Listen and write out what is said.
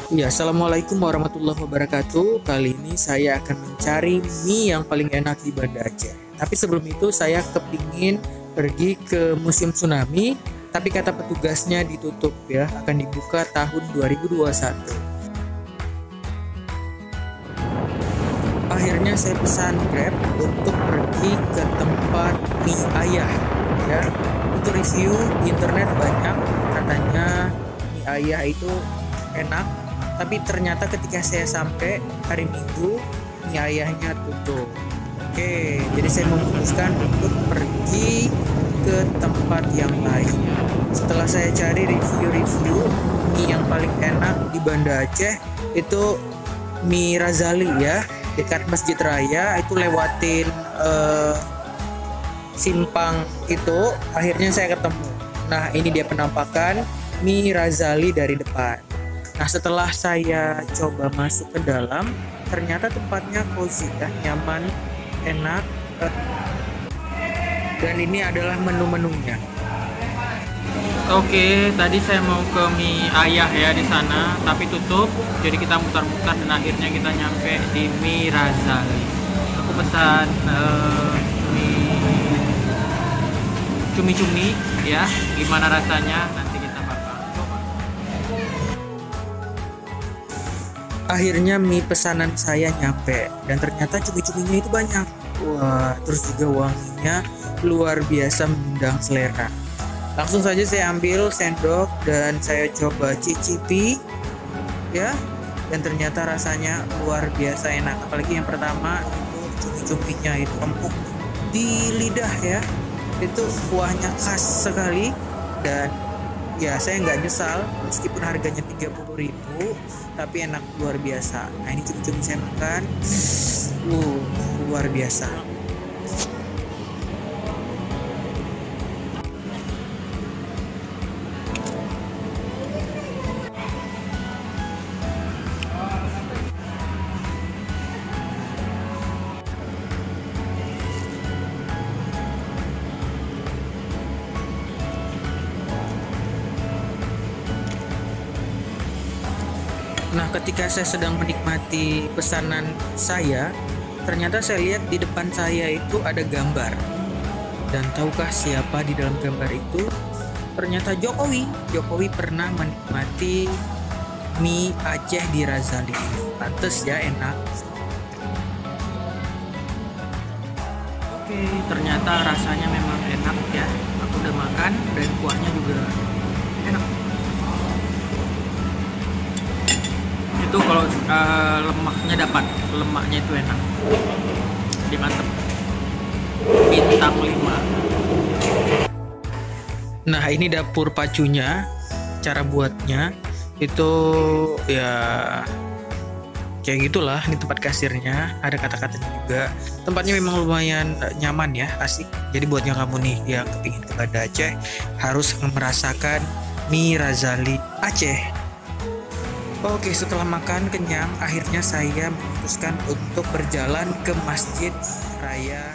Ya, Assalamualaikum warahmatullahi wabarakatuh. Kali ini saya akan mencari mie yang paling enak di Banda Aceh. Tapi sebelum itu saya kepingin pergi ke Museum Tsunami, tapi kata petugasnya ditutup ya, akan dibuka tahun 2021. Akhirnya saya pesan Grab untuk pergi ke tempat mie ayah ya. Untuk review di internet banyak, katanya mie ayah itu enak, tapi ternyata ketika saya sampai hari Minggu mie ayahnya tutup. Oke, jadi saya memutuskan untuk pergi ke tempat yang lain. Setelah saya cari review-review mie yang paling enak di Banda Aceh, itu mie Razali ya, dekat Masjid Raya, itu lewatin simpang itu. Akhirnya saya ketemu. Nah, ini dia penampakan mie Razali dari depan. Nah, setelah saya coba masuk ke dalam, ternyata tempatnya cozy ya, nyaman, enak. Dan ini adalah menu-menunya. Oke, tadi saya mau ke mie ayah ya di sana, tapi tutup. Jadi kita mutar-mutar dan akhirnya kita nyampe di mie Razali. Aku pesan mie cumi-cumi ya. Gimana rasanya? Nanti kita bakal coba. Akhirnya mie pesanan saya nyampe dan ternyata cumi-cuminya itu banyak. Wah, terus juga wanginya luar biasa mengundang selera. Langsung saja saya ambil sendok dan saya coba cicipi ya, dan ternyata rasanya luar biasa enak. Apalagi yang pertama itu cumi-cuminya itu empuk di lidah ya, itu kuahnya khas sekali. Dan ya saya nggak nyesal meskipun harganya 30.000, tapi enak luar biasa. Nah, ini cumi-cumi saya makan, luar biasa. Nah, ketika saya sedang menikmati pesanan saya, ternyata saya lihat di depan saya itu ada gambar. Dan tahukah siapa di dalam gambar itu? Ternyata Jokowi. Jokowi pernah menikmati mie Aceh di Razali. Pantes ya, enak. Oke, ternyata rasanya memang enak ya. Aku udah makan dan kuahnya juga enak. Itu kalau lemaknya dapat, lemaknya itu enak, dimantep, bintang 5. Nah, ini dapur pacunya. Cara buatnya itu ya kayak gitulah. Ini tempat kasirnya, ada kata-katanya juga. Tempatnya memang lumayan nyaman ya, asik. Jadi buat yang kamu nih yang kepingin ke Banda Aceh, harus merasakan mie Razali Aceh. Oke, setelah makan kenyang, akhirnya saya memutuskan untuk berjalan ke Masjid Raya